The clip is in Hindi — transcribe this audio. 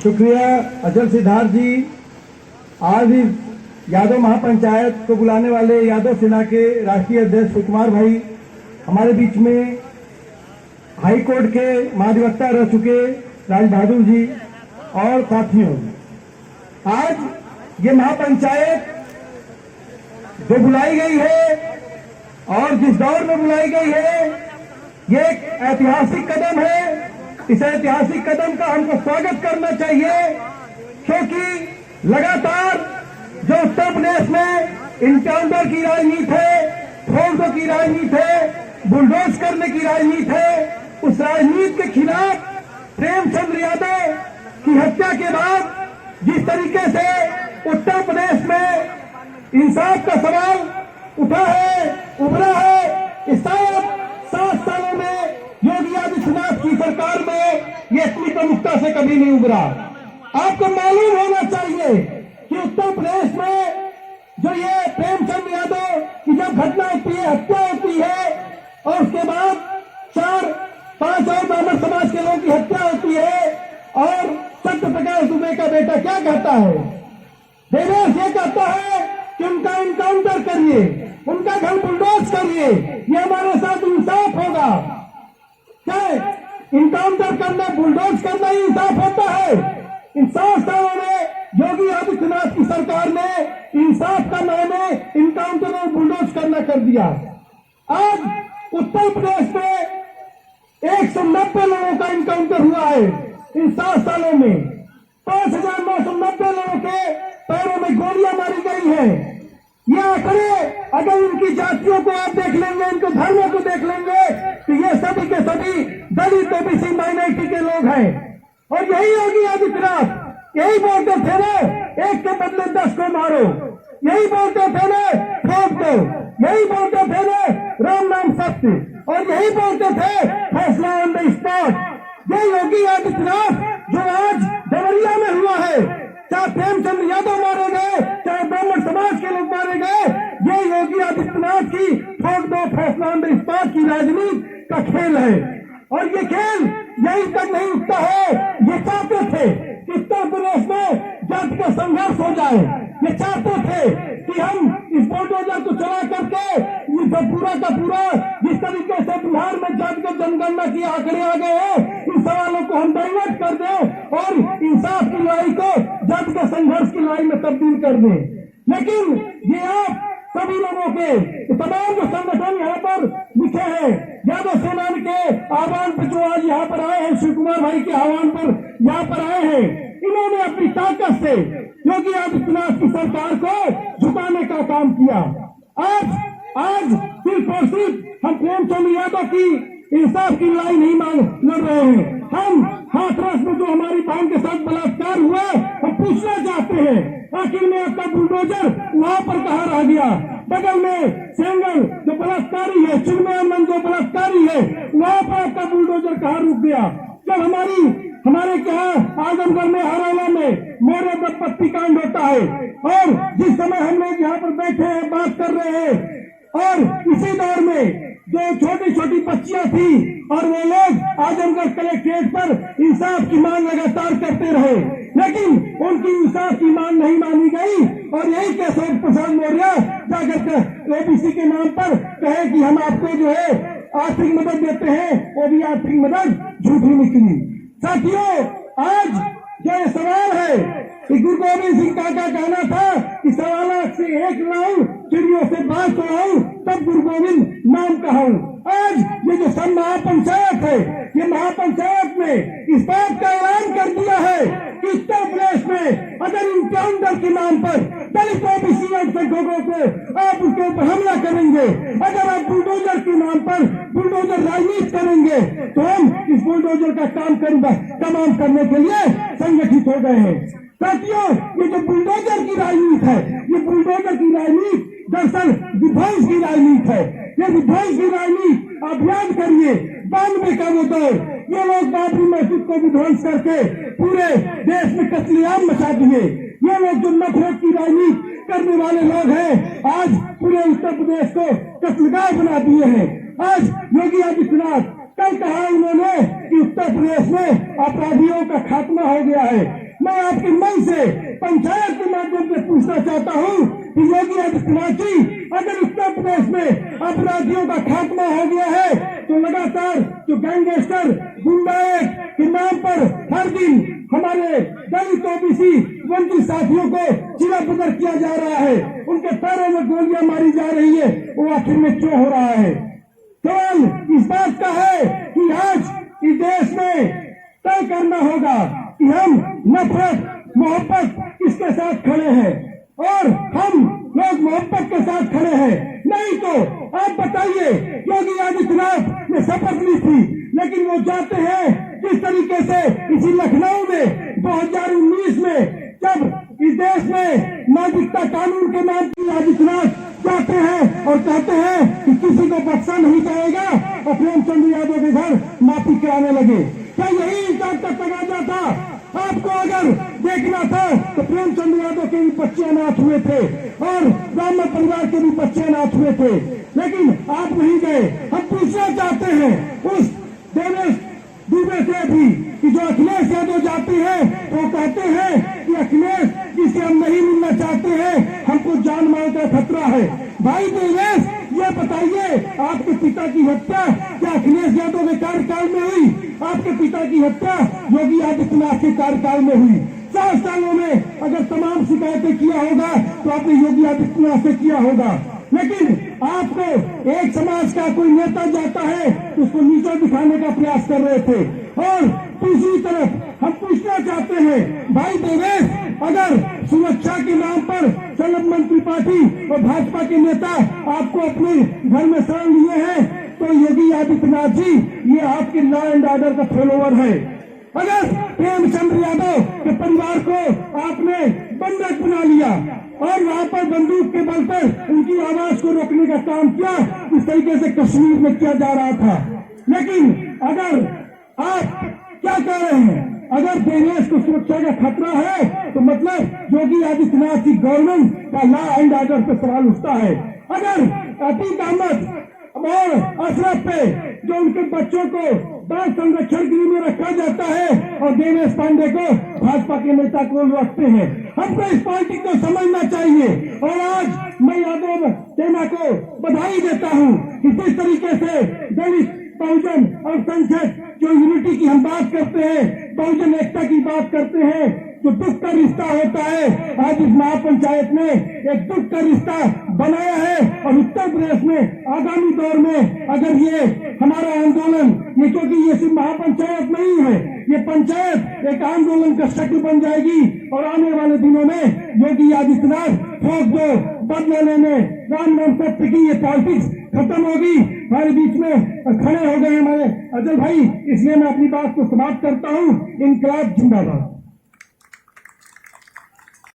शुक्रिया अचल सिद्धार्थ जी। आज इस यादव महापंचायत को बुलाने वाले यादव सेना के राष्ट्रीय अध्यक्ष सुकुमार भाई, हमारे बीच में हाई कोर्ट के महाधिवक्ता रह चुके राज बहादुर जी और साथियों, आज ये महापंचायत जो बुलाई गई है और जिस दौर में बुलाई गई है, ये एक ऐतिहासिक कदम है। इस ऐतिहासिक कदम का हमको स्वागत करना चाहिए, क्योंकि लगातार जो उत्तर प्रदेश में इनकाउंटर की राजनीति है, फोर्सों की राजनीति है, बुलडोज करने की राजनीति है, उस राजनीति के खिलाफ प्रेमचंद यादव की हत्या के बाद जिस तरीके से उत्तर प्रदेश में इंसाफ का सवाल उठा है, उभरा है, इस 7 सालों में योगी आदित्यनाथ की सरकार में ये इतनी प्रमुखता से कभी नहीं उभरा। आपको मालूम होना चाहिए कि उत्तर प्रदेश में जो ये प्रेमचंद यादव की जब घटना होती है, हत्या होती है, और उसके बाद 4-5 और ब्राह्मण समाज के लोगों की हत्या होती है, और सत्यप्रकाश दुबे का बेटा क्या कहता है? देवेश ये कहता है कि उनका इनकाउंटर करिए, उनका घर बुलडोज करिए, ये हमारे साथ इंसाफ होगा। क्या इनकाउंटर करना, बुलडोज करना ही इंसाफ होता है? इन 7 सालों में योगी आदित्यनाथ की सरकार ने इंसाफ का मायने इनकाउंटर और बुलडोज करना कर दिया। आज उत्तर प्रदेश में 190 लोगों का इनकाउंटर हुआ है इन 7 सालों में। 5,990 लोगों के पैरों में गोलियां मारी गई हैं। ये आंकड़े अगर इनकी जातियों को आप देख लेंगे, इनको धर्मों को देख लेंगे, तो ये सभी के सभी दलित ओबीसी माइनॉरिटी के लोग हैं। और यही योगी आदित्यनाथ यही बोलते थे ना, एक के बदले 10 को मारो, यही बोलते थे ना, ठोक दो, यही बोलते थे ना, राम नाम सत्य, और यही बोलते थे फैसला ऑन द स्पॉट। ये योगी आदित्यनाथ जो आज देवरिया में हुआ है, चाहे प्रेमचंद यादव मारे गए, चाहे ब्राह्मण समाज के लोग मारे गए, ये योगी आदित्यनाथ की ठोक दो फैसला ऑन द स्पॉट की राजनीति का खेल है। और ये खेल यहीं तक नहीं रुकता है। ये चाहते थे कि उत्तर प्रदेश में जाति का संघर्ष हो जाए। ये चाहते थे कि हम इस बुलडोजर को चला करके ये पूरा का पूरा जिस तरीके से बिहार में जातिगत जनगणना की आंकड़े आ गए हैं, इन सवालों को हम डाइवर्ट कर दें और इंसाफ की लड़ाई को जातिगत संघर्ष की लड़ाई में तब्दील कर दें। लेकिन ये आप सभी लोगों के तमाम जो संगठन यहाँ पर लिखे हैं, यादव सेना के आह्वान पर जो आज यहाँ पर आए हैं, शिव कुमार भाई के आह्वान पर यहाँ पर आए हैं, इन्होंने अपनी ताकत से योगी आदित्यनाथ की सरकार को झुकाने का काम किया। आज सिर्फ और सिर्फ हम प्रेमचंद यादव की इंसाफ की लड़ाई नहीं लड़ रहे हैं। हम हाथरस में जो हमारी बहन के साथ बलात्कार हुआ, हम पूछना चाहते हैं आखिर में आपका बुलडोजर वहाँ पर कहाँ रह गया? बगल में सेंगल जो बलात्कारी है, चिन्मयानंद जो बलात्कारी है, वहाँ पर आपका बुलडोजर कहाँ रुक गया? जब हमारे क्या आजमगढ़ में, हरौला में मोरे दंपत्ति कांड होता है, और जिस समय हम लोग यहाँ पर बैठे हैं, बात कर रहे हैं, और इसी दौर में जो छोटी छोटी बच्चियां थी और वो लोग आजमगढ़ कलेक्ट्रेट पर इंसाफ की मांग लगातार करते रहे, लेकिन उनकी इंसाफ की मांग नहीं मानी गई। और यही केशव प्रसाद मौर्य जाकर ओबीसी के नाम पर कहे कि हम आपको जो है आर्थिक मदद देते हैं, वो भी आर्थिक मदद झूठी निकली। साथियों, आज जो ये सवाल है कि गुरु गोविंद सिंह का कहना था कि 1.25 से 1 लाऊं, चिड़ियों से बात उड़ाऊं, तब गुरु गोविंद नाम कहूं। आज ये जो सब महापंचायत है, ये महापंचायत में इस बात का ऐलान कर दिया है कि उत्तर प्रदेश में अगर इनकाउंटर के नाम पर दलित ओबीसी अल्पसंख्यकों को आप उसके ऊपर हमला करेंगे, अगर आप बुलडोजर के नाम पर बुलडोजर राजनीति करेंगे, तो हम इस बुलडोजर का तमाम करने के लिए संगठित हो गए हैं। साथियों, ये जो बुलडोजर की राजनीति है, ये बुलडोजर की राजनीति दरअसल विध्वंस की राजनीति है। ये विध्वंस की राजनीति आप याद करिए, 92 का वो दौर, ये लोग बाबरी मस्जिद को विध्वंस करके पूरे देश में कत्लेआम मचा दिए। ये लोग जो नफरत की राजनीति करने वाले लोग हैं, आज पूरे उत्तर प्रदेश को कत्लगाह बना दिए हैं। आज योगी आदित्यनाथ कल कहा उन्होंने कि उत्तर प्रदेश में अपराधियों का खात्मा हो गया है। मैं आपके मन से पंचायत के माध्यम से पूछना चाहता हूँ कि योगी आदित्यनाथ जी, अगर उत्तर प्रदेश में अपराधियों का खात्मा हो गया है तो लगातार जो गैंगस्टर गुंडाए के नाम पर हर दिन हमारे दलित ओबीसी वंचित साथियों को चिरापुतर किया जा रहा है, उनके पैरों में गोलियां मारी जा रही है, वो आखिर में क्यों हो रहा है? सवाल इस बात का है कि आज इस देश में तय करना होगा कि हम नफरत मोहब्बत किसके साथ खड़े हैं और हम लोग मोहब्बत के साथ खड़े हैं। नहीं तो आप बताइए, योगी आदित्यनाथ ने शपथ ली थी लेकिन वो जाते हैं किस तरीके से इसी लखनऊ में 2019 में, जब इस देश में नागरिकता कानून के नाम की आदित्यनाथ जाते हैं और कहते हैं कि किसी को बख्शा नहीं जाएगा और प्रेमचंद यादव के घर माफी कराने लगे। क्या यही इंसान का तगाजा था? आपको अगर देखना था तो प्रेमचंद यादव के भी बच्चे अनाथ हुए थे और ब्राह्मण परिवार के भी बच्चे अनाथ हुए थे, लेकिन आप नहीं गए। हम पूछना चाहते हैं उस देवेश दुबे से भी कि जो अखिलेश यादव जाते हैं तो कहते हैं कि अखिलेश जिसे हम नहीं मिलना चाहते हैं, हमको जान माल का खतरा है। भाई देवेश, ये बताइए, आपके पिता की हत्या क्या अखिलेश यादव के कार्यकाल में हुई? आपके पिता की हत्या योगी आदित्यनाथ के कार्यकाल में हुई। 4 सालों में अगर तमाम शिकायतें किया होगा तो आपने योगी आदित्यनाथ से किया होगा, लेकिन आपको एक समाज का कोई नेता जाता है तो उसको नीचा दिखाने का प्रयास कर रहे थे। और दूसरी तरफ हम पूछना चाहते हैं, भाई देवेश, अगर सुरक्षा के नाम पर संलग्न त्रिपाठी और भाजपा के नेता आपको अपने घर में शरण लिए हैं तो योगी आदित्यनाथ जी, ये आपके लॉ एंड ऑर्डर का फॉलोअर है। अगर प्रेमचंद यादव के परिवार को आपने बंधक बना लिया और वहां पर बंदूक के बल पर उनकी आवाज को रोकने का काम किया, इस तरीके से कश्मीर में किया जा रहा था, लेकिन अगर आप क्या कह रहे हैं, अगर देश को सुरक्षा का खतरा है तो मतलब योगी आदित्यनाथ की गवर्नमेंट का लॉ एंड ऑर्डर पर सवाल उठता है। अगर अतीक अहमद और अशरफ पे जो उनके बच्चों को बाल संरक्षण गृह में रखा जाता है और देवेश पांडे को भाजपा के नेता को रखते हैं, हमको इस पार्टी को समझना चाहिए। और आज मैं यादव सेना को बधाई देता हूँ कि जिस तरीके से दलित बहुजन और संसद जो यूनिटी की हम बात करते हैं, बहुजन एकता की बात करते हैं, जो दुख का रिश्ता होता है, आज इस महापंचायत ने एक दुख का रिश्ता बनाया है। और उत्तर प्रदेश में आगामी दौर में अगर ये हमारा आंदोलन, ये क्योंकि ये सिर्फ महापंचायत नहीं है, ये पंचायत एक आंदोलन का शक्ल बन जाएगी और आने वाले दिनों में योगी आदित्यनाथ ठोक दो बदला लेने राम नाम सत्य की ये पॉलिटिक्स खत्म होगी। हमारे बीच में खड़े हो गए हमारे अजय भाई, इसलिए मैं अपनी बात को समाप्त करता हूँ। इनकलाब जिंदाबाद।